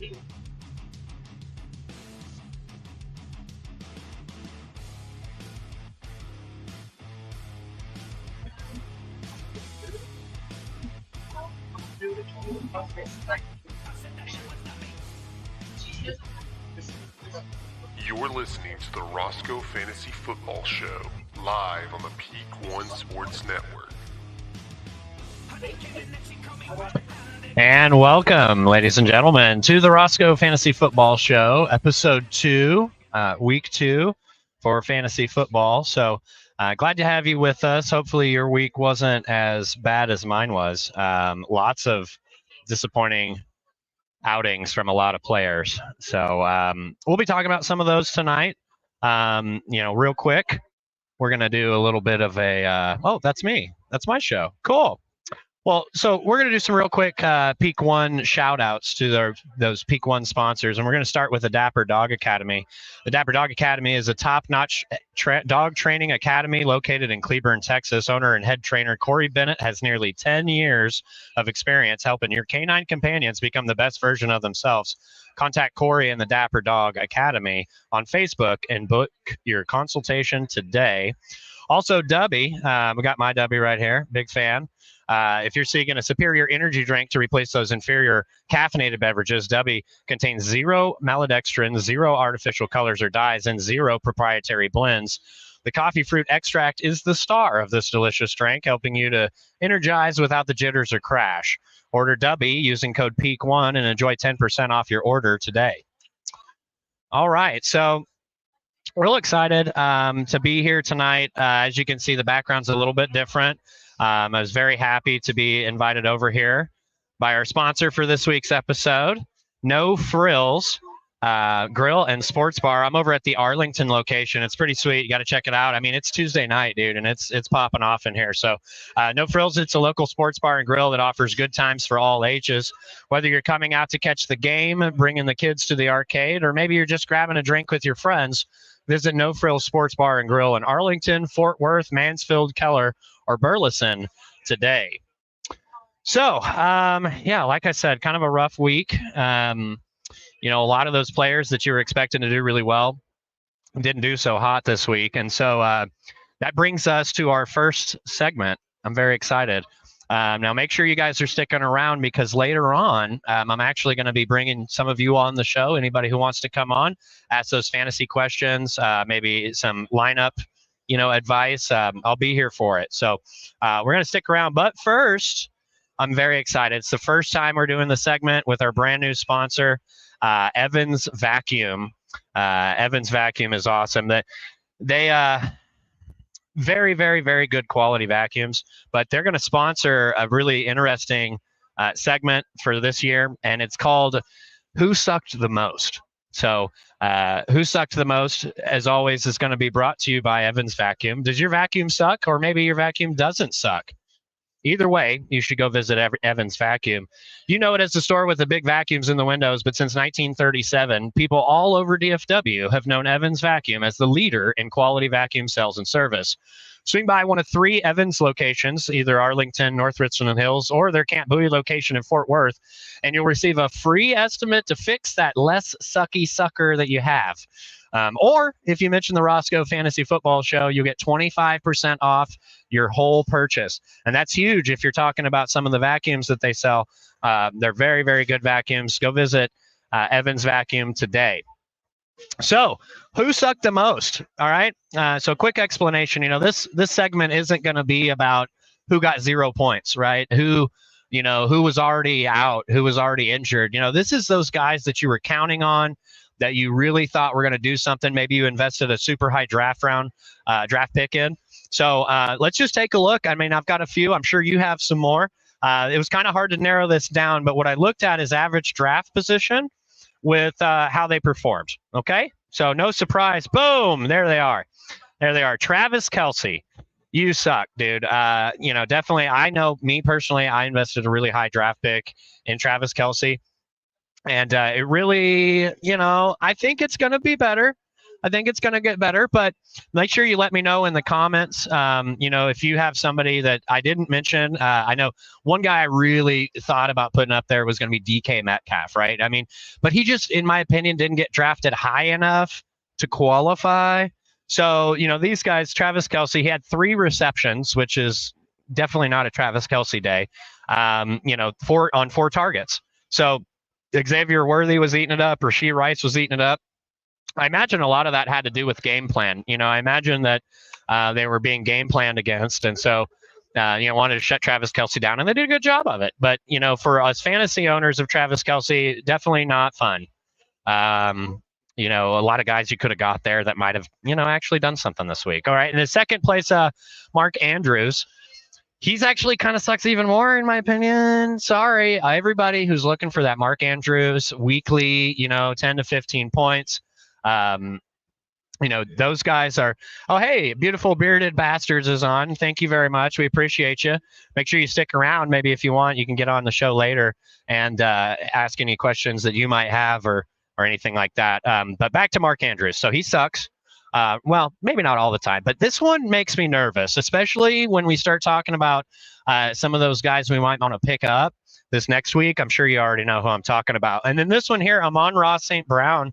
You're listening to the Rossco Fantasy Football Show, live on the Peak One Sports Network. And welcome, ladies and gentlemen, to the Rossco Fantasy Football Show, episode 2, week 2 for fantasy football. So glad to have you with us. Hopefully your week wasn't as bad as mine was. Lots of disappointing outings from a lot of players. So we'll be talking about some of those tonight. Real quick, we're going to do a little bit of a, that's me. That's my show. Cool. Well, so we're going to do some real quick Peak One shout-outs to those Peak One sponsors, and we're going to start with the Dapper Dog Academy. The Dapper Dog Academy is a top-notch dog training academy located in Cleburne, Texas. Owner and head trainer Corey Bennett has nearly 10 years of experience helping your canine companions become the best version of themselves. Contact Corey and the Dapper Dog Academy on Facebook and book your consultation today. Also, Dubby, we got my Dubby right here, big fan. If you're seeking a superior energy drink to replace those inferior caffeinated beverages, Dubby contains 0 maltodextrin, 0 artificial colors or dyes, and 0 proprietary blends. The coffee fruit extract is the star of this delicious drink, helping you to energize without the jitters or crash. Order Dubby using code PEAK1 and enjoy 10% off your order today. All right, so real excited to be here tonight. As you can see, the background's a little bit different. I was very happy to be invited over here by our sponsor for this week's episode, No Frills Grill and Sports Bar. I'm over at the Arlington location. It's pretty sweet. You got to check it out. I mean, it's Tuesday night, dude, and it's popping off in here. So No Frills, it's a local sports bar and grill that offers good times for all ages. Whether you're coming out to catch the game, bringing the kids to the arcade, or maybe you're just grabbing a drink with your friends, visit No Frills Sports Bar and Grill in Arlington, Fort Worth, Mansfield, Keller, or Burleson today. So, like I said, kind of a rough week. A lot of those players that you were expecting to do really well didn't do so hot this week. And so that brings us to our first segment. I'm very excited. Now, make sure you guys are sticking around because later on, I'm actually going to be bringing some of you on the show. Anybody who wants to come on, ask those fantasy questions, maybe some lineup advice, I'll be here for it. So we're going to stick around. But first, I'm very excited. It's the first time we're doing the segment with our brand new sponsor, Evans Vacuum. Evans Vacuum is awesome. They very, very, very good quality vacuums, but they're going to sponsor a really interesting segment for this year, and it's called Who Sucked the Most? So Who Sucked the Most, as always, is going to be brought to you by Evans Vacuum. Does your vacuum suck, or maybe your vacuum doesn't suck? Either way, you should go visit Evans Vacuum. You know it as the store with the big vacuums in the windows, but since 1937, people all over DFW have known Evans Vacuum as the leader in quality vacuum sales and service. Swing by one of 3 Evans locations, either Arlington, North Richland Hills, or their Camp Bowie location in Fort Worth, and you'll receive a free estimate to fix that less sucky sucker that you have. Or if you mention the Rossco Fantasy Football Show, you'll get 25% off your whole purchase. And that's huge if you're talking about some of the vacuums that they sell. They're very, very good vacuums. Go visit Evans Vacuum today. So who sucked the most? All right. So quick explanation. This segment isn't going to be about who got 0 points, right? Who was already out, who was already injured. This is those guys that you were counting on, that you really thought were going to do something. Maybe you invested a super high draft pick in. So let's just take a look. I mean, I've got a few. I'm sure you have some more. It was kind of hard to narrow this down, but what I looked at is average draft position with how they performed. Okay, so no surprise. Boom, there they are. There they are. Travis Kelce, you suck, dude. Definitely. I know, me personally, I invested a really high draft pick in Travis Kelce. And it really, I think it's going to be better. I think it's going to get better, but make sure you let me know in the comments. If you have somebody that I didn't mention. I know one guy I really thought about putting up there was going to be DK Metcalf, right? I mean, but he just, in my opinion, didn't get drafted high enough to qualify. So, these guys, Travis Kelce, he had 3 receptions, which is definitely not a Travis Kelce day, 4 targets. So Xavier Worthy was eating it up. Rashee Rice was eating it up. I imagine a lot of that had to do with game plan. I imagine that they were being game planned against. And so, wanted to shut Travis Kelce down, and they did a good job of it. But, for us fantasy owners of Travis Kelce, definitely not fun. A lot of guys you could have got there that might have, actually done something this week. All right. In the second place, Mark Andrews. He's actually kind of sucks even more, in my opinion. Sorry, everybody who's looking for that Mark Andrews weekly, 10 to 15 points. Those guys are, oh, hey, Beautiful Bearded Bastards is on. Thank you very much. We appreciate you. Make sure you stick around. Maybe if you want, you can get on the show later and ask any questions that you might have or anything like that. But back to Mark Andrews. So he sucks. Well, maybe not all the time, but this one makes me nervous, especially when we start talking about some of those guys we might want to pick up this next week. I'm sure you already know who I'm talking about. And then this one here, Amon-Ra St. Brown,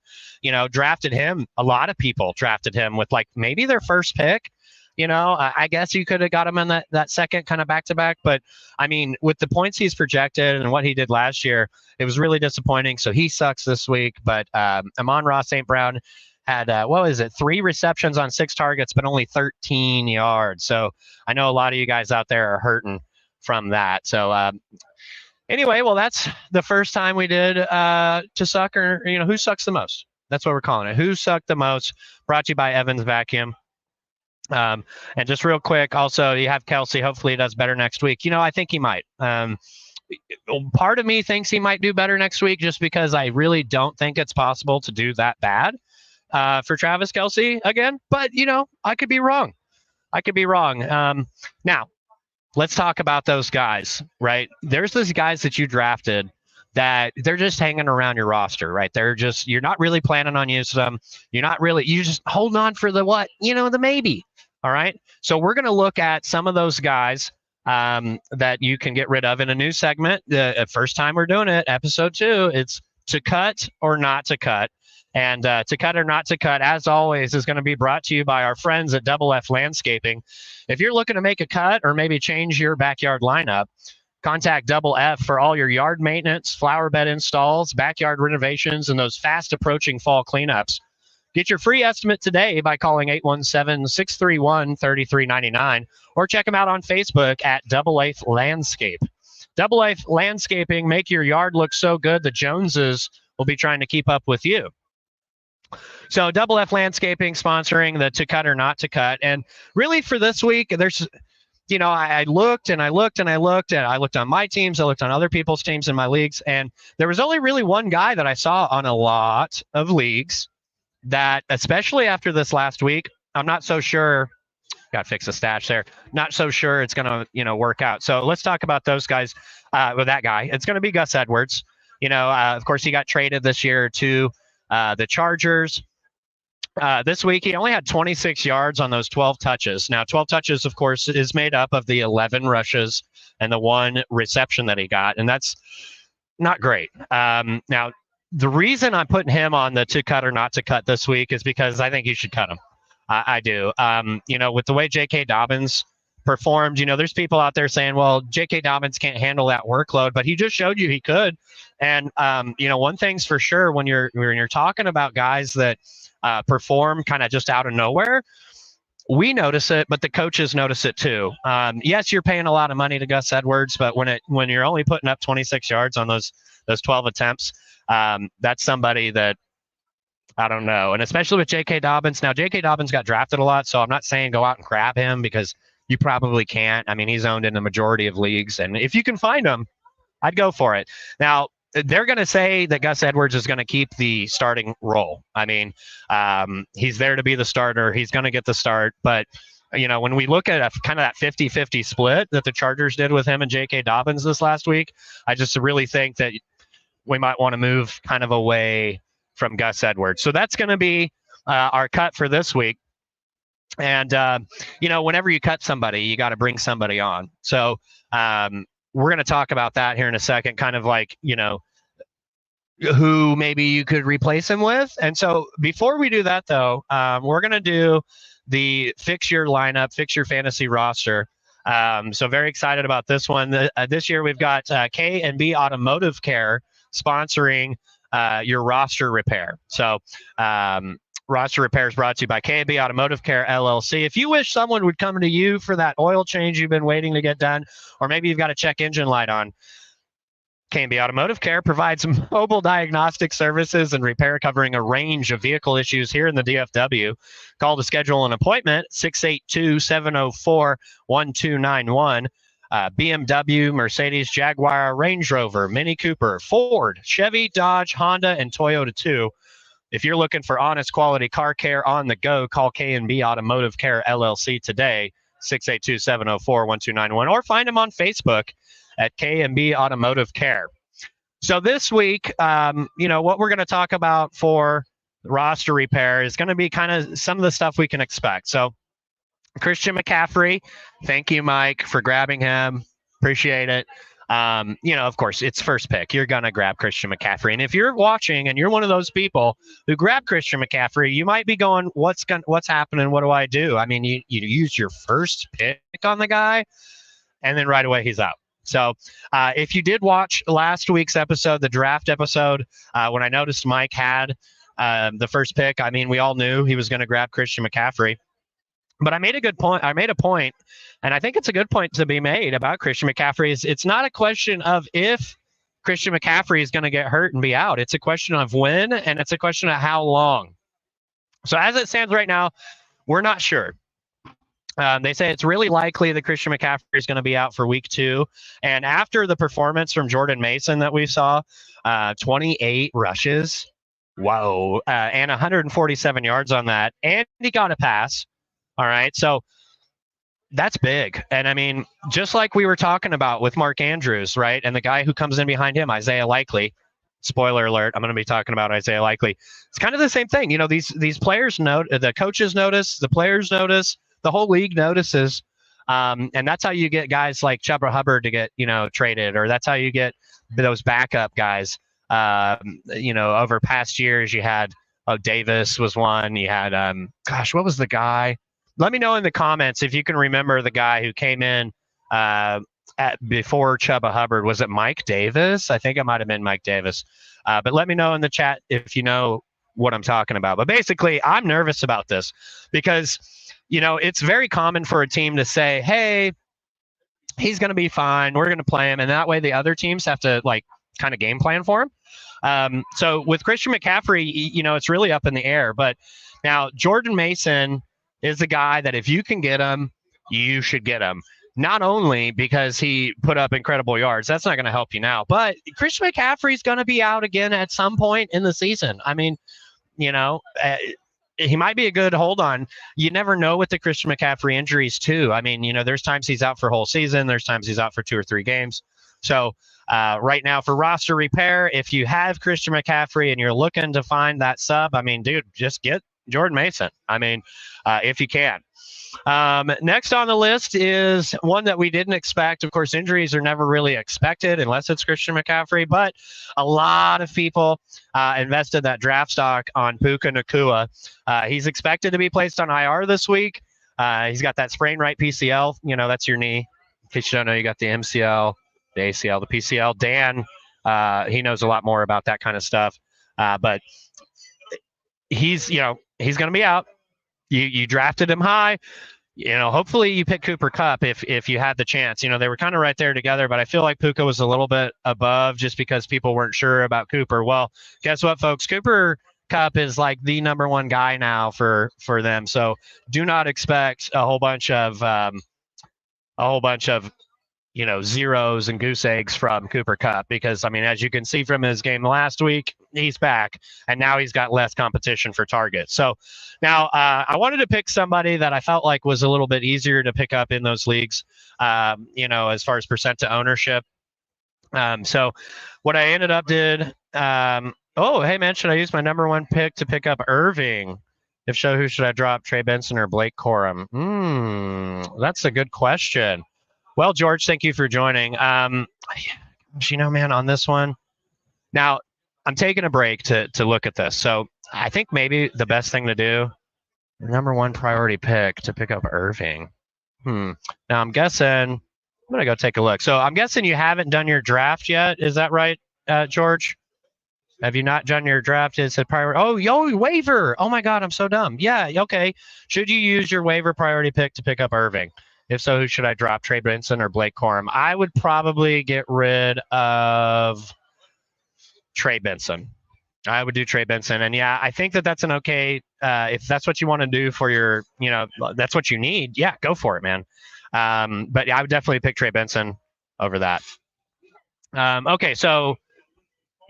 drafted him. A lot of people drafted him with maybe their first pick. I guess you could have got him in that second kind of back-to-back. But, I mean, with the points he's projected and what he did last year, it was really disappointing. So he sucks this week. But Amon-Ra St. Brown had, 3 receptions on 6 targets, but only 13 yards. So I know a lot of you guys out there are hurting from that. So anyway, well, that's the first time we did to suck, or, who sucks the most. That's what we're calling it. Who sucked the most? Brought to you by Evans Vacuum. And just real quick, also, you have Kelce. Hopefully he does better next week. I think he might. Part of me thinks he might do better next week just because I really don't think it's possible to do that bad for Travis Kelce again. But, I could be wrong. Now, let's talk about those guys, right? There's those guys that you drafted that they're just hanging around your roster, right? You're not really planning on using them. You're just holding on for the maybe. All right. So we're going to look at some of those guys that you can get rid of in a new segment. The first time we're doing it, episode 2, it's to cut or not to cut. And to cut or not to cut, as always, is going to be brought to you by our friends at Double F Landscaping. If you're looking to make a cut or maybe change your backyard lineup, contact Double F for all your yard maintenance, flower bed installs, backyard renovations, and those fast approaching fall cleanups. Get your free estimate today by calling 817-631-3399 or check them out on Facebook at Double F Landscape. Double F Landscaping, make your yard look so good the Joneses will be trying to keep up with you. So Double F Landscaping sponsoring the to cut or not to cut. And really for this week, there's, I looked and I looked and I looked and I looked on my teams. I looked on other people's teams in my leagues. And there was only really one guy that I saw on a lot of leagues that, especially after this last week, I'm not so sure. Got to fix the stash there. Not so sure it's going to, work out. So let's talk about those guys. With that guy, it's going to be Gus Edwards. Of course, he got traded this year to the Chargers. This week, he only had 26 yards on those 12 touches. Now, 12 touches, of course, is made up of the 11 rushes and the 1 reception that he got, and that's not great. Now, the reason I'm putting him on the to cut or not to cut this week is because I think you should cut him. I do. With the way J.K. Dobbins performed, there's people out there saying, well, J.K. Dobbins can't handle that workload, but he just showed you he could. And, one thing's for sure, when you're talking about guys that perform kind of just out of nowhere, we notice it, but the coaches notice it too. Yes, you're paying a lot of money to Gus Edwards, but when you're only putting up 26 yards on those 12 attempts, that's somebody that, I don't know. And especially with J.K. Dobbins. Now, J.K. Dobbins got drafted a lot, so I'm not saying go out and grab him because you probably can't. I mean, he's owned in the majority of leagues, and if you can find him, I'd go for it. Now, they're going to say that Gus Edwards is going to keep the starting role. I mean, he's there to be the starter. He's going to get the start. But, when we look at kind of that 50-50 split that the Chargers did with him and J.K. Dobbins this last week, I just really think that we might want to move kind of away from Gus Edwards. So that's going to be our cut for this week. And, whenever you cut somebody, you got to bring somebody on. So we're going to talk about that here in a second, kind of like, who maybe you could replace him with. And so before we do that, though, we're going to do the fix your lineup, fix your fantasy roster. So very excited about this one. This year we've got K&B Automotive Care sponsoring your roster repair. So roster repair is brought to you by K&B Automotive Care LLC. If you wish someone would come to you for that oil change you've been waiting to get done, or maybe you've got a check engine light on, K&B Automotive Care provides mobile diagnostic services and repair covering a range of vehicle issues here in the DFW. Call to schedule an appointment, 682-704-1291. BMW, Mercedes, Jaguar, Range Rover, Mini Cooper, Ford, Chevy, Dodge, Honda, and Toyota too. If you're looking for honest quality car care on the go, call K&B Automotive Care LLC today, 682-704-1291, or find them on Facebook at K&B Automotive Care. So this week, what we're going to talk about for roster repair is going to be kind of some of the stuff we can expect. So Christian McCaffrey, thank you, Mike, for grabbing him. Appreciate it. Of course, it's first pick. You're going to grab Christian McCaffrey. And if you're watching and you're one of those people who grab Christian McCaffrey, you might be going, what's happening? What do I do? I mean, you use your first pick on the guy, and then right away he's out. So if you did watch last week's episode, the draft episode, when I noticed Mike had the first pick, I mean, we all knew he was going to grab Christian McCaffrey. But I made a good point. I made a point, and I think it's a good point to be made about Christian McCaffrey. It's not a question of if Christian McCaffrey is going to get hurt and be out. It's a question of when, and it's a question of how long. So as it stands right now, we're not sure. They say it's really likely that Christian McCaffrey is going to be out for week 2. And after the performance from Jordan Mason that we saw, 28 rushes, whoa, and 147 yards on that, and he got a pass. All right, so that's big. And I mean, just like we were talking about with Mark Andrews, right? And the guy who comes in behind him, Isaiah Likely. Spoiler alert, I'm going to be talking about Isaiah Likely. It's kind of the same thing. These players note, the coaches notice, the players notice, the whole league notices. And that's how you get guys like Chuba Hubbard to get, traded, or that's how you get those backup guys. Over past years, you had, Davis was one. You had, what was the guy? Let me know in the comments if you can remember the guy who came in before Chuba Hubbard. Was it Mike Davis? I think it might have been Mike Davis. But let me know in the chat if you know what I'm talking about. But basically, I'm nervous about this because, it's very common for a team to say, hey, he's going to be fine. We're going to play him. And that way the other teams have to, kind of game plan for him. So with Christian McCaffrey, it's really up in the air. But now Jordan Mason is a guy that if you can get him, you should get him. Not only because he put up incredible yards, that's not going to help you now, but Christian McCaffrey is going to be out again at some point in the season. I mean, he might be a good hold on. You never know with the Christian McCaffrey injuries too. I mean, there's times he's out for a whole season. There's times he's out for 2 or 3 games. So right now for roster repair, if you have Christian McCaffrey and you're looking to find that sub, I mean, dude, just get Jordan Mason. I mean, if you can. Next on the list is one that we didn't expect. Of course, injuries are never really expected unless it's Christian McCaffrey, but a lot of people invested that draft stock on Puka Nacua. He's expected to be placed on IR this week. He's got that sprained right PCL. That's your knee. In case you don't know, you got the MCL, the ACL, the PCL. Dan, he knows a lot more about that kind of stuff. But he's going to be out. You drafted him high. Hopefully you pick Cooper Kupp if you had the chance. They were kind of right there together, but I feel like Puka was a little bit above just because people weren't sure about Cooper. Well, guess what, folks? Cooper Kupp is like the number 1 guy now for them. So do not expect a whole bunch of zeros and goose eggs from Cooper Kupp because, I mean, as you can see from his game last week, he's back, and now he's got less competition for targets. So now I wanted to pick somebody that I felt like was a little bit easier to pick up in those leagues, as far as percent to ownership. So what I ended up did, hey, man, should I use my number 1 pick to pick up Irving? If so, who should I drop? Trey Benson or Blake Corum? That's a good question. Well, George, thank you for joining. Man, on this one, now I'm taking a break to look at this. So I think maybe the best thing to do, number one priority pick to pick up Irving. Now I'm guessing, I'm going to go take a look. So I'm guessing you haven't done your draft yet. Is that right, George? Have you not done your draft? Is it priority? Oh, waiver. Oh my God, I'm so dumb. Yeah, okay. Should you use your waiver priority pick to pick up Irving? If so, who should I drop? Trey Benson or Blake Corum? I would probably get rid of Trey Benson. I would do Trey Benson. And yeah, I think that's an okay, if that's what you want to do for your, that's what you need. Yeah, go for it, man. But I would definitely pick Trey Benson over that. Okay, so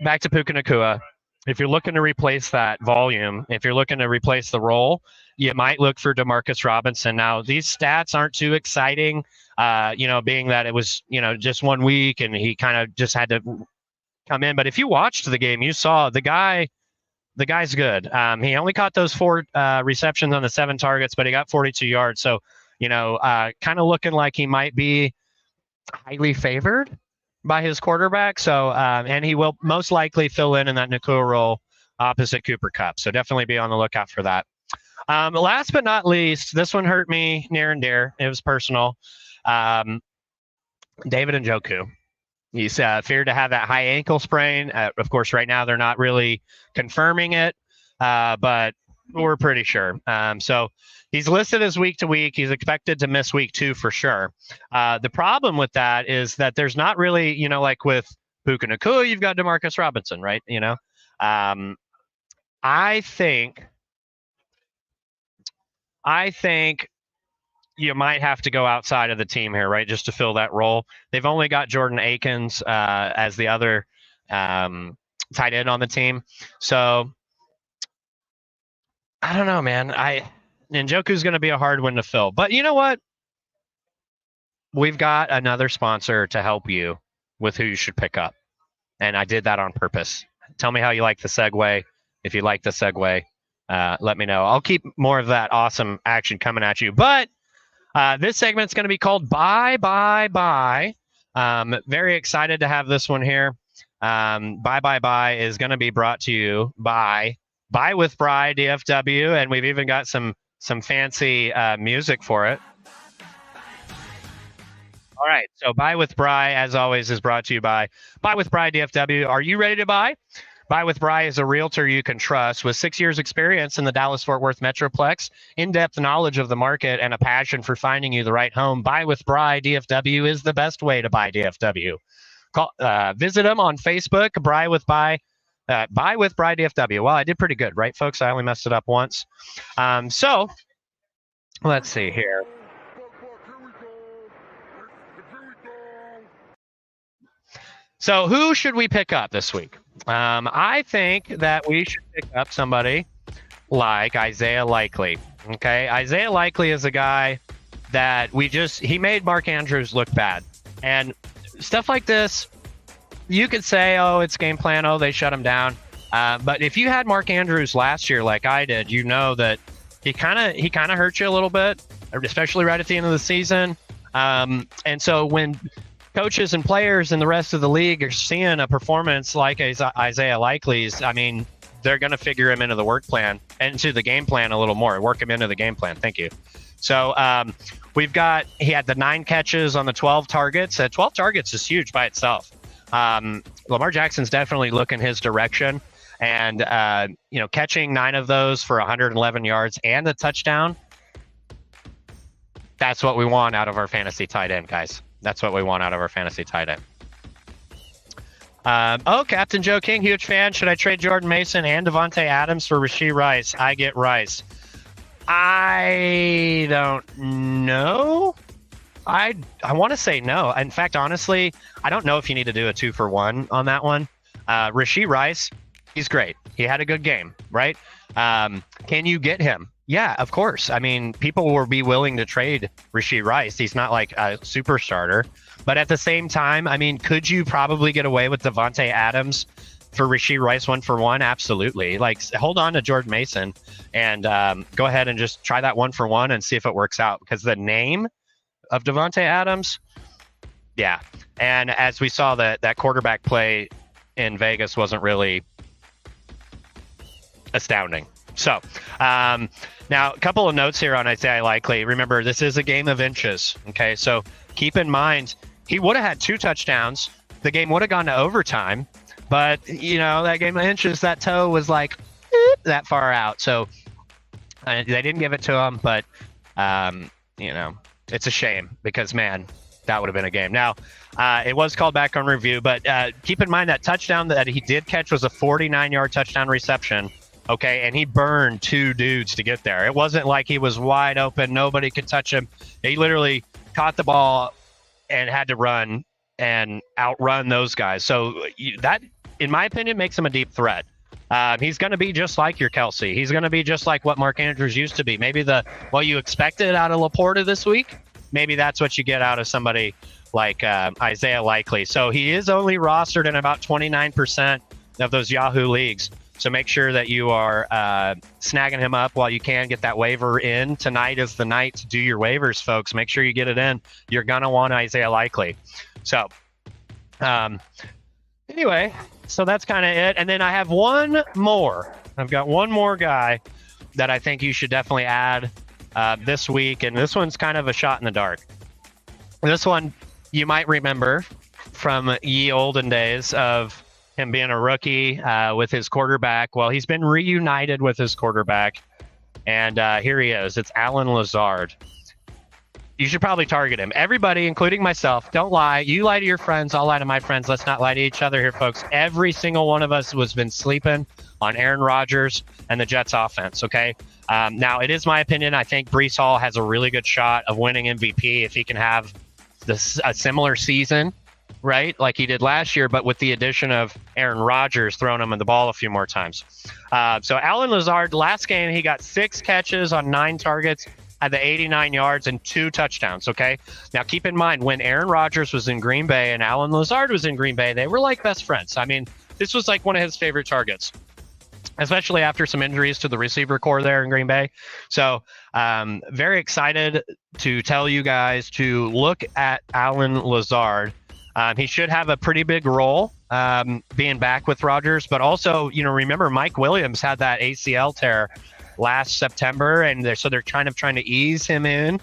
back to Puka Nacua. If you're looking to replace that volume, if you're looking to replace the role, you might look for Demarcus Robinson. Now, these stats aren't too exciting, being that it was, just 1 week and he kind of just had to come in. But if you watched the game, you saw the guy's good. He only caught those 4 receptions on the 7 targets, but he got 42 yards. So, kind of looking like he might be highly favored by his quarterback. So, and he will most likely fill in that Nacua role opposite Cooper Kupp. So definitely be on the lookout for that. Last but not least, this one hurt me near and dear. It was personal. David Njoku. He's feared to have that high ankle sprain. Of course, right now they're not really confirming it, but we're pretty sure. So he's listed as week to week. He's expected to miss week 2 for sure. The problem with that is that there's not really, like with Puka Nacua, you've got Demarcus Robinson, right? I think you might have to go outside of the team here, right, just to fill that role. They've only got Jordan Akins as the other tight end on the team. So I don't know, man. Njoku's going to be a hard one to fill. But you know what? We've got another sponsor to help you with who you should pick up. And I did that on purpose. Tell me how you like the segue. If you like the segue, let me know. I'll keep more of that awesome action coming at you. But this segment's going to be called Bye, Bye, Bye. Very excited to have this one here. Bye, Bye, Bye is going to be brought to you by Buy with Bry DFW, and we've even got some fancy music for it. All right, so Buy with Bry, as always, is brought to you by Buy with Bry DFW. Are you ready to buy? Buy with Bry is a realtor you can trust with 6 years experience in the Dallas-Fort Worth Metroplex, in-depth knowledge of the market, and a passion for finding you the right home. Buy with Bry DFW is the best way to buy DFW. Visit them on Facebook, Buy with Bry DFW. Well, I did pretty good, right, folks? I only messed it up once. So let's see here. So who should we pick up this week? I think that we should pick up somebody like Isaiah Likely. Okay, Isaiah Likely is a guy that he made Mark Andrews look bad. And stuff like this, you could say, oh, it's game plan. Oh, they shut him down. But if you had Mark Andrews last year like I did, you know that he kind of hurt you a little bit, especially right at the end of the season. And so when coaches and players and the rest of the league are seeing a performance like Isaiah Likely's, I mean, they're going to figure him into the work plan, into the game plan a little more, work him into the game plan. Thank you. So he had the 9 catches on the 12 targets. 12 targets is huge by itself. Lamar Jackson's definitely looking his direction, and catching 9 of those for 111 yards and a touchdown. That's what we want out of our fantasy tight end, guys. That's what we want out of our fantasy tight end. Captain Joe King, huge fan. Should I trade Jordan Mason and Devontae Adams for Rashee Rice? I get Rice. I don't know. I want to say no. In fact, honestly, I don't know if you need to do a 2-for-1 on that one. Rashee Rice, he's great. He had a good game, right? Can you get him? Yeah, of course. I mean, people will be willing to trade Rashee Rice. He's not like a super starter. But at the same time, I mean, could you probably get away with Devontae Adams for Rashee Rice 1-for-1? Absolutely. Like, hold on to Jordan Mason and go ahead and just try that 1-for-1 and see if it works out, because the name of Devontae Adams, yeah. And as we saw, that quarterback play in Vegas wasn't really astounding. So now a couple of notes here on Isaiah Likely. Remember, this is a game of inches. Okay, so keep in mind, he would have had 2 touchdowns. The game would have gone to overtime, but that game of inches, that toe was like that far out. So they didn't give it to him, but it's a shame, because man, that would have been a game. Now, it was called back on review, but keep in mind that touchdown that he did catch was a 49-yard touchdown reception. Okay, and he burned 2 dudes to get there. It wasn't like he was wide open, nobody could touch him. He literally caught the ball and had to run and outrun those guys. So that, in my opinion, makes him a deep threat. He's going to be just like your Kelsey. He's going to be just like what Mark Andrews used to be. Maybe what you expected out of Laporta this week, maybe that's what you get out of somebody like Isaiah Likely. So he is only rostered in about 29% of those Yahoo leagues. So make sure that you are snagging him up while you can. Get that waiver in. Tonight is the night to do your waivers, folks. Make sure you get it in. You're going to want Isaiah Likely. So anyway, so that's kind of it. And then I have one more. I've got one more guy that I think you should definitely add this week. And this one's kind of a shot in the dark. This one you might remember from ye olden days of him being a rookie with his quarterback. Well, he's been reunited with his quarterback, and here he is. It's Allen Lazard. You should probably target him. Everybody, including myself, don't lie. You lie to your friends, I'll lie to my friends. Let's not lie to each other here, folks. Every single one of us has been sleeping on Aaron Rodgers and the Jets offense, okay? Now, it is my opinion. I think Breece Hall has a really good shot of winning MVP if he can have a similar season, right, like he did last year, but with the addition of Aaron Rodgers throwing him the ball a few more times. So Allen Lazard, last game, he got 6 catches on 9 targets, had the 89 yards and 2 touchdowns, okay? Now, keep in mind, when Aaron Rodgers was in Green Bay and Allen Lazard was in Green Bay, they were like best friends. I mean, this was like one of his favorite targets, especially after some injuries to the receiver core there in Green Bay. So very excited to tell you guys to look at Allen Lazard. He should have a pretty big role being back with Rodgers, but also, remember Mike Williams had that ACL tear last September, and they're trying to ease him in.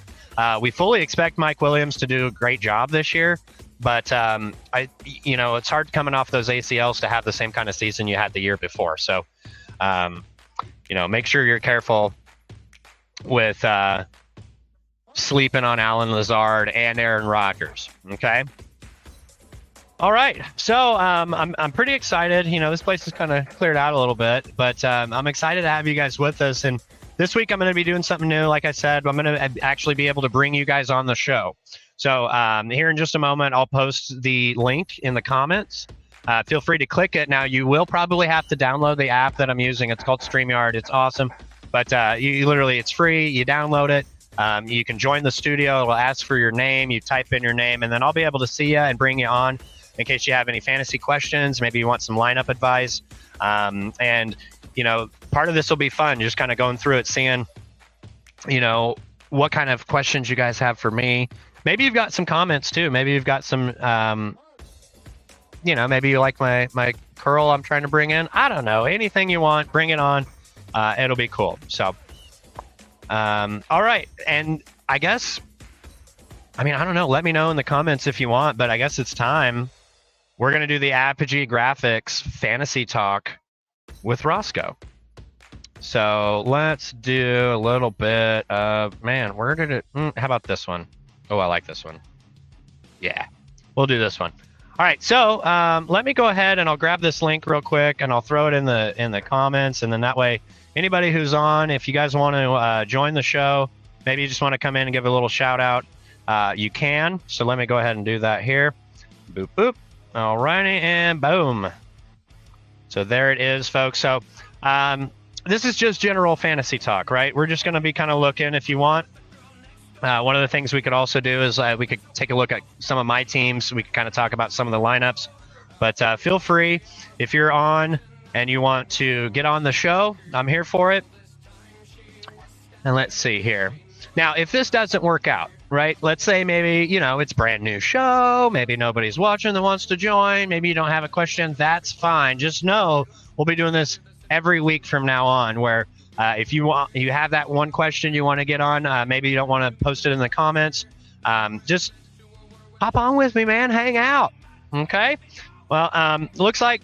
We fully expect Mike Williams to do a great job this year, but it's hard coming off those ACLs to have the same kind of season you had the year before. So, make sure you're careful with sleeping on Allen Lazard and Aaron Rodgers. Okay. All right, so I'm pretty excited. This place is kind of cleared out a little bit, but I'm excited to have you guys with us. And this week I'm going to be doing something new. Like I said, I'm going to actually be able to bring you guys on the show. So here in just a moment, I'll post the link in the comments. Feel free to click it. Now, you will probably have to download the app that I'm using. It's called StreamYard. It's awesome, but it's free. You download it. You can join the studio. It'll ask for your name. You type in your name, and then I'll be able to see you and bring you on in case you have any fantasy questions. Maybe you want some lineup advice. And, part of this will be fun, just kind of going through it, seeing, what kind of questions you guys have for me. Maybe you've got some comments too. Maybe you've got some, maybe you like my curl I'm trying to bring in. I don't know. Anything you want, bring it on. It'll be cool. So, all right. And I guess, I don't know. Let me know in the comments if you want, but I guess it's time. We're going to do the Apogee Graphics Fantasy Talk with Rossco. So let's do a little bit of, where did it, how about this one? Oh, I like this one. Yeah, we'll do this one. All right, so let me go ahead and I'll grab this link real quick and I'll throw it in the comments, and then that way, anybody who's on, if you guys want to join the show, maybe you just want to come in and give a little shout out, you can. So let me go ahead and do that here. Boop, boop. All righty, and boom. So there it is, folks. So this is just general fantasy talk, right? We're just going to be kind of looking, if you want. One of the things we could also do is we could take a look at some of my teams. We could kind of talk about some of the lineups. But feel free if you're on and you want to get on the show. I'm here for it. And let's see here. Now, if this doesn't work out, right? Let's say maybe, it's a brand new show. Maybe nobody's watching that wants to join. Maybe you don't have a question. That's fine. Just know we'll be doing this every week from now on, where if you have that one question you want to get on, maybe you don't want to post it in the comments. Just hop on with me, man. Hang out. Okay. Well, looks like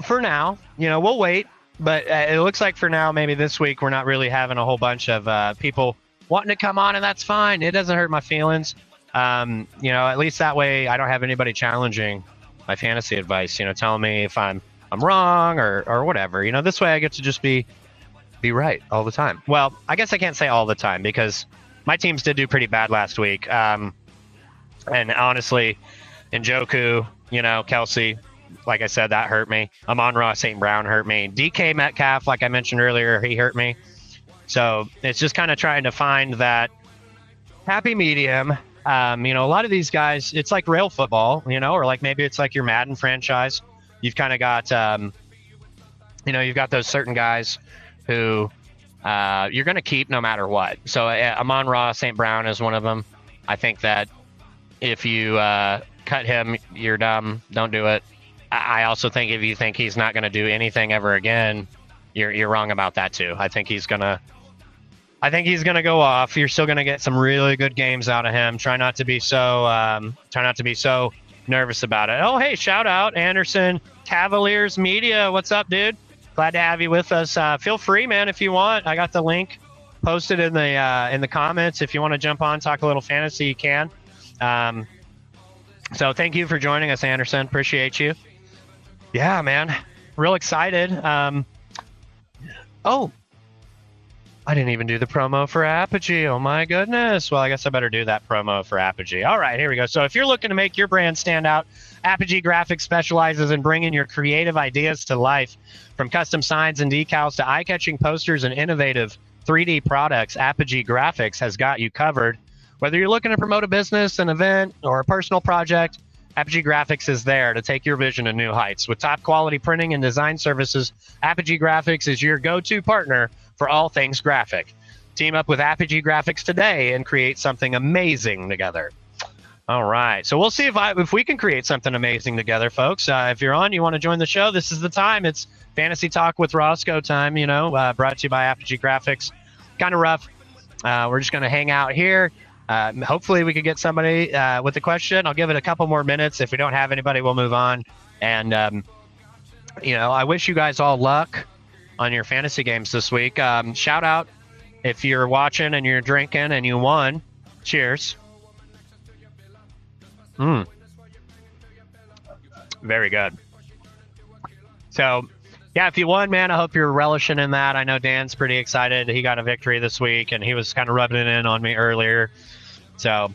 for now, we'll wait. But it looks like for now, maybe this week, we're not really having a whole bunch of people wanting to come on, and that's fine. It doesn't hurt my feelings. At least that way I don't have anybody challenging my fantasy advice, telling me if I'm wrong or whatever. This way I get to just be right all the time. Well, I guess I can't say all the time because my teams did do pretty bad last week. And honestly, Njoku, Kelsey, like I said, that hurt me. Amon-Ra St. Brown hurt me. DK Metcalf, like I mentioned earlier, he hurt me. So it's just kind of trying to find that happy medium. A lot of these guys, it's like rail football, or like maybe it's like your Madden franchise. You've kind of got, you've got those certain guys who you're going to keep no matter what. So Amon-Ra St. Brown is one of them. I think that if you cut him, you're dumb. Don't do it. I also think if you think he's not going to do anything ever again, you're wrong about that too. I think he's gonna go off. You're still gonna get some really good games out of him. Try not to be so nervous about it. Oh, hey, shout out Anderson Cavaliers Media. What's up, dude? Glad to have you with us. Feel free, man, if you want. I got the link posted in the comments. If you want to jump on, talk a little fantasy, you can. So thank you for joining us, Anderson. Appreciate you. Yeah, man, real excited. Oh, I didn't even do the promo for Apogee. Oh my goodness. Well, I guess I better do that promo for Apogee. All right, here we go. So if you're looking to make your brand stand out, Apogee Graphics specializes in bringing your creative ideas to life. From custom signs and decals to eye-catching posters and innovative 3D products, Apogee Graphics has got you covered. Whether you're looking to promote a business, an event, or a personal project, Apogee Graphics is there to take your vision to new heights. With top quality printing and design services, Apogee Graphics is your go-to partner for all things graphic. Team up with Apogee Graphics today and create something amazing together. All right, so we'll see if we can create something amazing together, folks. If you're on, you want to join the show, this is the time. It's Fantasy Talk with Rossco time, brought to you by Apogee Graphics. Kind of rough. We're just going to hang out here. Hopefully we could get somebody with a question. I'll give it a couple more minutes. If we don't have anybody, we'll move on. And, I wish you guys all luck on your fantasy games this week. Shout out if you're watching and you're drinking and you won. Cheers. Very good. So, yeah, if you won, man, I hope you're relishing in that. I know Dan's pretty excited. He got a victory this week, and he was kind of rubbing it in on me earlier. So,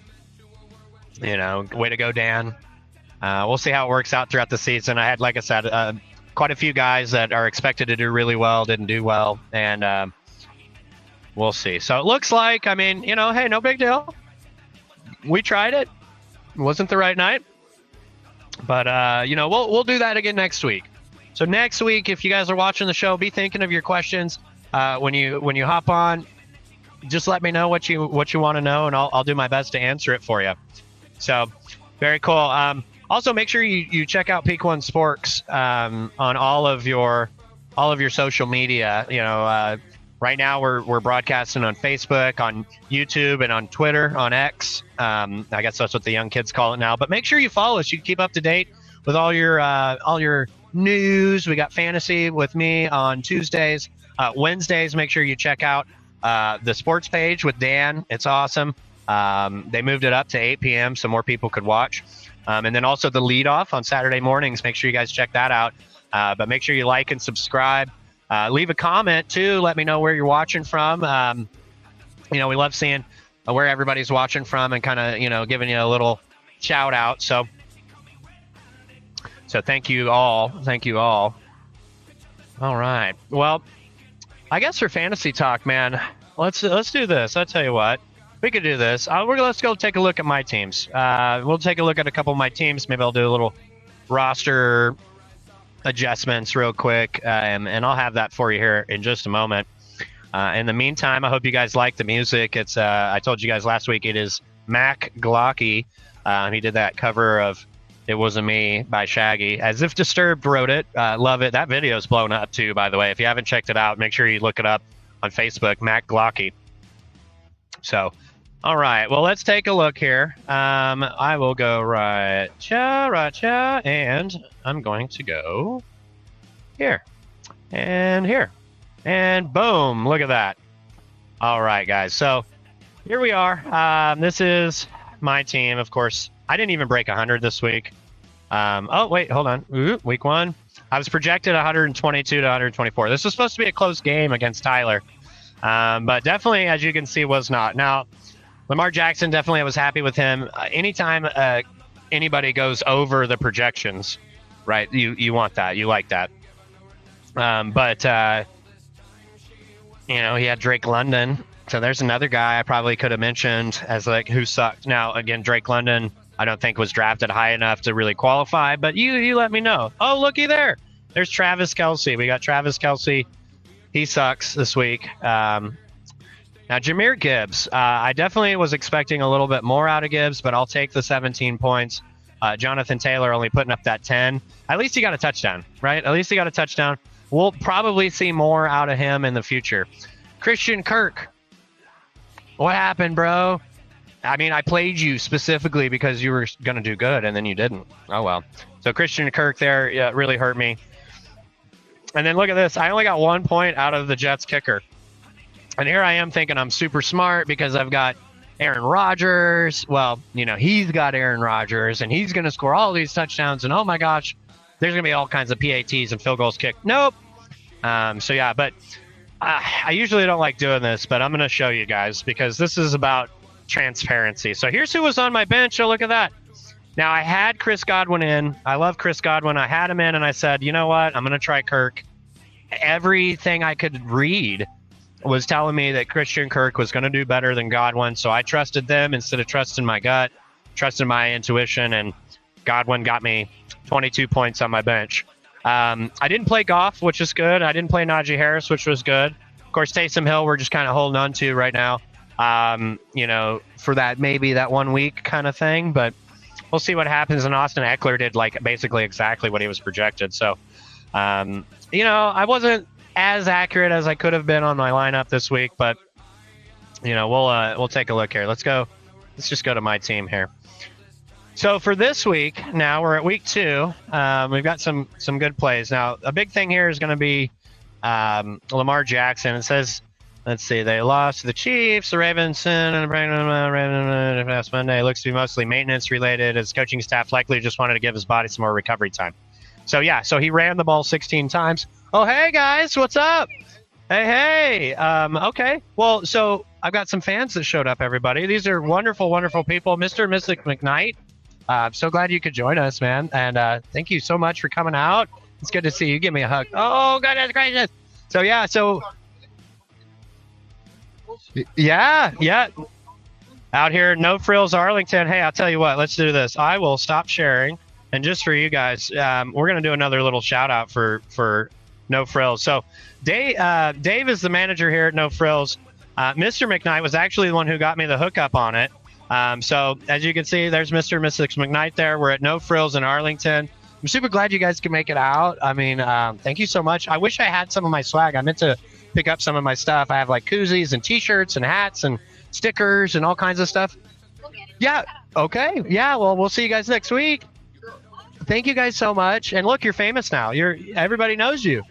way to go, Dan. We'll see how it works out throughout the season. I had, like I said, quite a few guys that are expected to do really well, didn't do well, and we'll see. So it looks like, hey, no big deal. We tried it. It wasn't the right night. But, we'll do that again next week. So next week, if you guys are watching the show, be thinking of your questions. When you hop on, just let me know what you want to know, and I'll do my best to answer it for you. So very cool. Also, make sure you check out Peak One Sports on all of your social media. Right now we're broadcasting on Facebook, on YouTube, and on Twitter, on X. I guess that's what the young kids call it now. But make sure you follow us. You can keep up to date with all your news. We got fantasy with me on Tuesdays. Wednesdays, make sure you check out the sports page with Dan. It's awesome. They moved it up to 8 p.m. so more people could watch. And then also the lead off on Saturday mornings. Make sure you guys check that out. But make sure you like and subscribe. Leave a comment too. Let me know where you're watching from. We love seeing where everybody's watching from and kind of, giving you a little shout out. So thank you all. Thank you all. All right. Well, I guess for fantasy talk, man, let's do this. I'll tell you what, we could do this. Let's go take a look at my teams. We'll take a look at a couple of my teams. Maybe I'll do a little roster adjustments real quick, and I'll have that for you here in just a moment. In the meantime, I hope you guys like the music. It's I told you guys last week it is Mac Glocky. He did that cover of "It Wasn't Me" by Shaggy. As If Disturbed wrote it. Love it. That video's blown up too, by the way. If you haven't checked it out, make sure you look it up on Facebook, Mac Glocky. So, all right. Well, let's take a look here. I will go right here, and I'm going to go here and here. And boom, look at that. All right, guys. So here we are. This is my team, of course. I didn't even break 100 this week. Oh, wait, hold on. Week 1. I was projected 122 to 124. This was supposed to be a close game against Tyler. But definitely, as you can see, was not. Now, Lamar Jackson, definitely I was happy with him. Anytime anybody goes over the projections, right, you want that. You like that. But he had Drake London. So there's another guy I probably could have mentioned as like who sucked. Now, again, Drake London, I don't think was drafted high enough to really qualify, but you let me know. Oh, looky there. There's Travis Kelce. We got Travis Kelce. He sucks this week. Now, Jahmyr Gibbs. I definitely was expecting a little bit more out of Gibbs, but I'll take the 17 points. Jonathan Taylor only putting up that 10. At least he got a touchdown, right? At least he got a touchdown. We'll probably see more out of him in the future. Christian Kirk. What happened, bro? I mean, I played you specifically because you were going to do good, and then you didn't. Oh, well. So Christian Kirk there really hurt me. And then look at this. I only got 1 point out of the Jets kicker. And here I am thinking I'm super smart because I've got Aaron Rodgers. Well, he's got Aaron Rodgers, and he's going to score all these touchdowns. And, oh, my gosh, there's going to be all kinds of PATs and field goals kicked. Nope. So, yeah, but I usually don't like doing this, but I'm going to show you guys because this is about transparency. So here's who was on my bench. Oh, look at that. Now, I had Chris Godwin in. I love Chris Godwin. I had him in, and I said, you know what? I'm going to try Kirk. Everything I could read was telling me that Christian Kirk was going to do better than Godwin, so I trusted them instead of trusting my gut, trusted my intuition, and Godwin got me 22 points on my bench. I didn't play Goff, which is good. I didn't play Najee Harris, which was good. Of course, Taysom Hill, we're just kind of holding on to right now, for that maybe that 1 week kind of thing, but we'll see what happens. And Austin Eckler did basically exactly what he was projected. So, I wasn't as accurate as I could have been on my lineup this week, but we'll take a look here. Let's just go to my team here. So for this week, now we're at week 2. We've got some good plays. Now, a big thing here is going to be Lamar Jackson. It says, let's see, they lost to the Chiefs, the Ravens, and last Monday. It looks to be mostly maintenance related. His coaching staff likely just wanted to give his body some more recovery time. So he ran the ball 16 times. Oh, hey guys, what's up? Hey. Okay. Well, so I've got some fans that showed up, everybody. These are wonderful, wonderful people. Mr. and Mrs. McKnight. I'm so glad you could join us, man. And thank you so much for coming out. It's good to see you. Give me a hug. Oh, goodness gracious. So, yeah. Out here, No Frills, Arlington. Hey, I'll tell you what. Let's do this. I will stop sharing. And just for you guys, we're going to do another little shout out for No Frills. So Dave is the manager here at No Frills. Mr. McKnight was actually the one who got me the hookup on it. So as you can see, there's Mr. and Mrs. McKnight there. We're at No Frills in Arlington. I'm super glad you guys can make it out. I mean, thank you so much. I wish I had some of my swag. I meant to pick up some of my stuff. I have koozies and T-shirts and hats and stickers and all kinds of stuff. Yeah. Okay. Yeah. Well, we'll see you guys next week. Thank you guys so much. And look, you're famous now. Everybody knows you.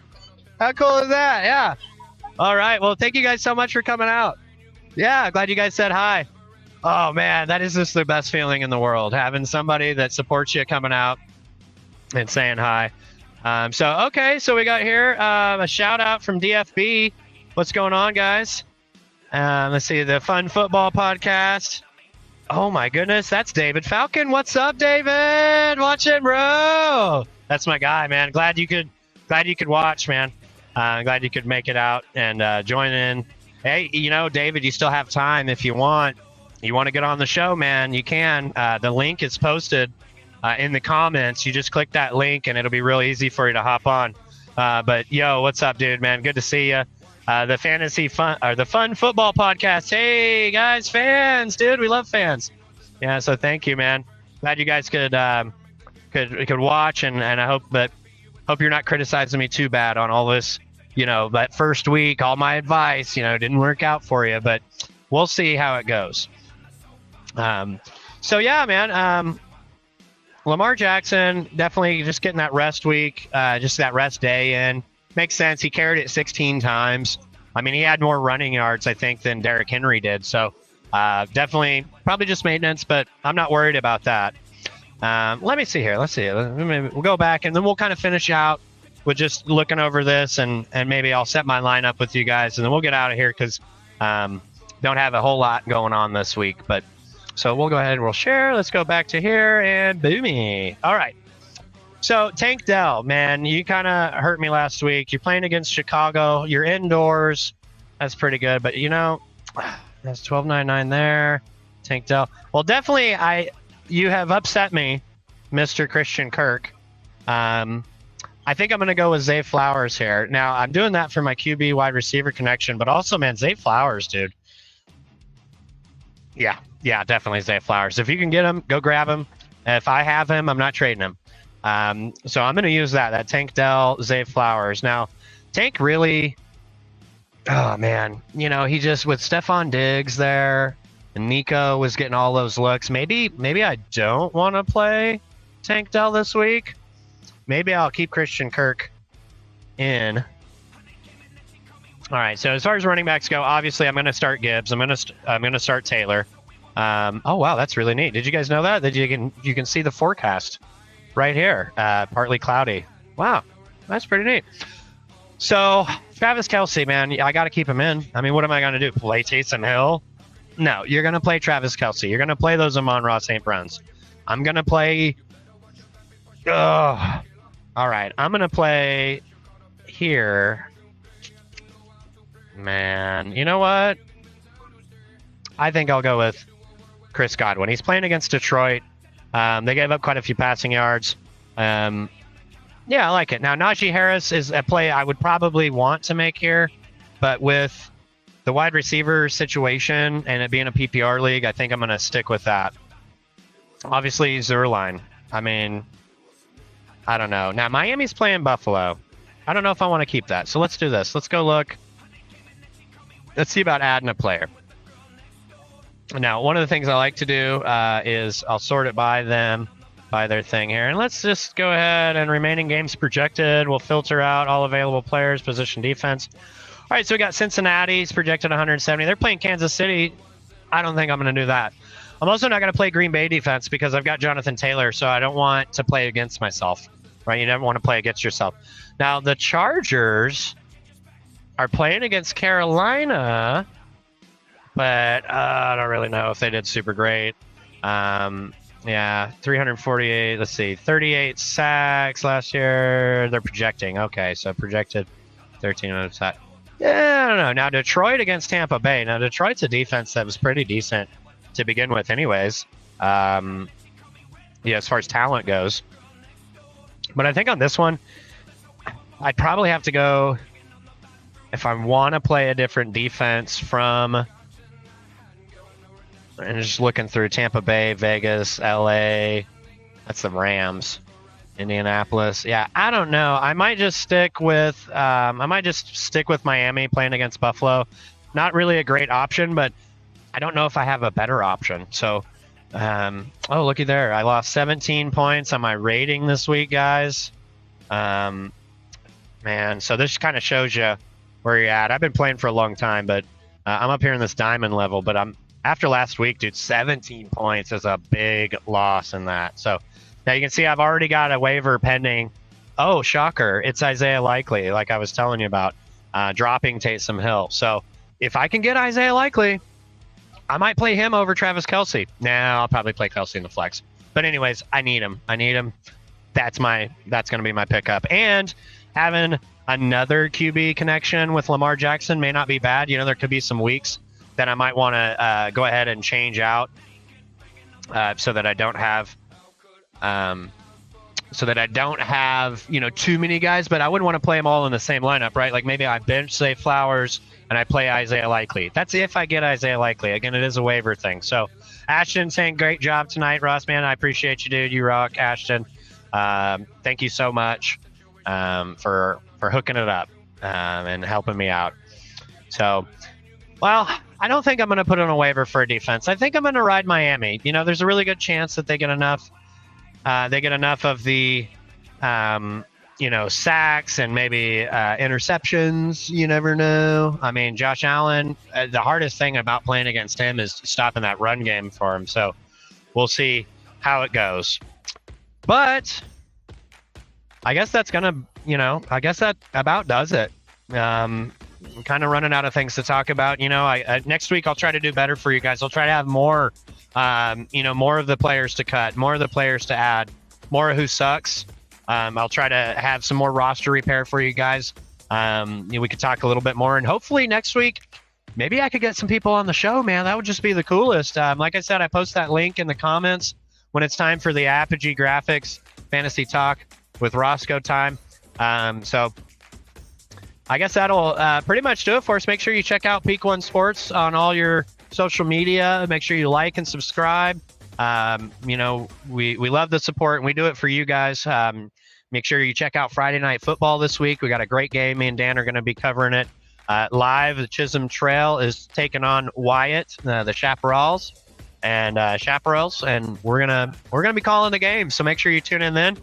How cool is that? Yeah. All right. Well, thank you guys so much for coming out. Yeah. Glad you guys said hi. Oh, man, that is just the best feeling in the world, having somebody that supports you coming out and saying hi. So we got here a shout out from DFB. What's going on, guys? Let's see, the Fun Football Podcast. Oh, my goodness, that's David Falcon. What's up, David? Watching, bro. That's my guy, man. Glad you could watch, man. Glad you could make it out and join in. Hey, David, you still have time if you want. You want to get on the show, man, you can. The link is posted in the comments. You just click that link, and it'll be real easy for you to hop on. But yo, what's up, dude, man? Good to see you. The the Fun Football Podcast. Hey guys, fans, dude, we love fans. Yeah, so thank you, man. Glad you guys could watch, and I hope you're not criticizing me too bad on all this. That first week, all my advice, didn't work out for you, but we'll see how it goes. So yeah, man. Lamar Jackson definitely just getting that rest week, just that rest day in. Makes sense. He carried it 16 times. I mean, he had more running yards, I think, than Derrick Henry did. So definitely probably just maintenance, but I'm not worried about that. Let me see here. Let's see. We'll go back, and then we'll kind of finish out with just looking over this, and maybe I'll set my lineup with you guys, and then we'll get out of here because don't have a whole lot going on this week. But so we'll go ahead and we'll share. Let's go back to here, and boomy. All right. So Tank Dell, man, you kind of hurt me last week. You're playing against Chicago. You're indoors. That's pretty good. But, that's 12.99 there. Tank Dell. Well, definitely you have upset me, Mr. Christian Kirk. I think I'm going to go with Zay Flowers here. Now, I'm doing that for my QB wide receiver connection, but also, man, Zay Flowers, dude. Yeah, definitely Zay Flowers. If you can get him, go grab him. If I have him, I'm not trading him. So I'm going to use that Tank Dell, Zay Flowers. Now, Tank really, oh, man, he just, with Stephon Diggs there, and Nico was getting all those looks. Maybe I don't want to play Tank Dell this week. Maybe I'll keep Christian Kirk in. All right. So as far as running backs go, obviously I'm going to start Gibbs. I'm going to start Taylor. Oh wow, that's really neat. Did you guys know that you can see the forecast right here? Partly cloudy. Wow, that's pretty neat. So Travis Kelce, man, I got to keep him in. I mean, what am I going to do? Play Taysom Hill? No, you're going to play Travis Kelce. You're going to play those Amon-Ra St. Browns. I'm going to play. All right, I'm going to play here. Man, you know what? I think I'll go with Chris Godwin. He's playing against Detroit. They gave up quite a few passing yards. Yeah, I like it. Now, Najee Harris is a play I would probably want to make here, but with the wide receiver situation and it being a PPR league, I think I'm going to stick with that. Obviously, Zerline. I mean, I don't know. Now, Miami's playing Buffalo. I don't know if I want to keep that. So let's do this. Let's go look. Let's see about adding a player. Now, one of the things I like to do is I'll sort it by their thing here. And let's just go ahead and remaining games projected. We'll filter out all available players, position, defense. All right, so we got Cincinnati's projected 170. They're playing Kansas City. I don't think I'm going to do that. I'm also not going to play Green Bay defense because I've got Jonathan Taylor, so I don't want to play against myself, right? You never want to play against yourself. Now, the Chargers are playing against Carolina, but I don't really know if they did super great. Yeah, 348, let's see, 38 sacks last year. They're projecting. Okay, so projected 13 minutes sack. Yeah, I don't know. Now, Detroit against Tampa Bay. Now, Detroit's a defense that was pretty decent to begin with anyways. Yeah, as far as talent goes. But I think on this one, I'd probably have to go, if I want to play a different defense from, and just looking through Tampa Bay, Vegas, LA, that's the Rams, Indianapolis. Yeah, I don't know. I might just stick with Miami playing against Buffalo. Not really a great option, but I don't know if I have a better option. So, oh, looky there. I lost 17 points on my rating this week, guys. Man, so this kind of shows you where you're at. I've been playing for a long time, but I'm up here in this diamond level. But after last week, dude, 17 points is a big loss in that. So now you can see I've already got a waiver pending. Oh, shocker. It's Isaiah Likely, like I was telling you about, dropping Taysom Hill. So if I can get Isaiah Likely, I might play him over Travis Kelce. I'll probably play Kelce in the flex. But anyways, I need him. That's going to be my pickup. And having another QB connection with Lamar Jackson may not be bad. There could be some weeks that I might want to go ahead and change out so that I don't have so that I don't have, too many guys, but I wouldn't want to play them all in the same lineup, right? Like maybe I bench, say, Flowers, and I play Isaiah Likely. That's if I get Isaiah Likely. Again, it is a waiver thing. So Ashton saying great job tonight, Ross, man. I appreciate you, dude. You rock, Ashton. Thank you so much for hooking it up and helping me out. So, well, I don't think I'm going to put on a waiver for a defense. I think I'm going to ride Miami. There's a really good chance that they get enough. They get enough of the, sacks and maybe interceptions. You never know. I mean, Josh Allen, the hardest thing about playing against him is stopping that run game for him. So we'll see how it goes. But I guess that's going to, I guess that about does it. I'm kind of running out of things to talk about. Next week I'll try to do better for you guys. I'll try to have more, more of the players to cut, more of the players to add, more of who sucks. I'll try to have some more roster repair for you guys. We could talk a little bit more, and hopefully next week, maybe I could get some people on the show, man. That would just be the coolest. Like I said, I post that link in the comments when it's time for the Apogee Graphics Fantasy Talk with Rossco time. So I guess that'll pretty much do it for us. Make sure you check out Peak One Sports on all your social media. Make sure you like and subscribe. We love the support, and we do it for you guys. Make sure you check out Friday Night Football this week. We got a great game. Me and Dan are going to be covering it live. The Chisholm Trail is taking on Wyatt, the Chaparrals, and we're gonna be calling the game. So make sure you tune in then.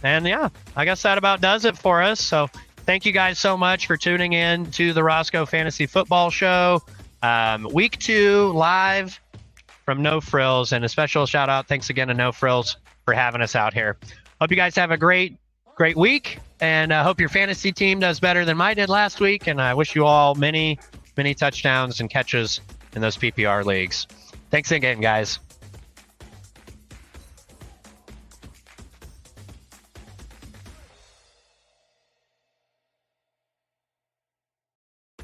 And yeah, I guess that about does it for us. So thank you guys so much for tuning in to the Rossco Fantasy Football Show, week 2 live from No Frills, and a special shout out. Thanks again to No Frills for having us out here. Hope you guys have a great week, and I hope your fantasy team does better than mine did last week. And I wish you all many touchdowns and catches in those PPR leagues. Thanks again, guys.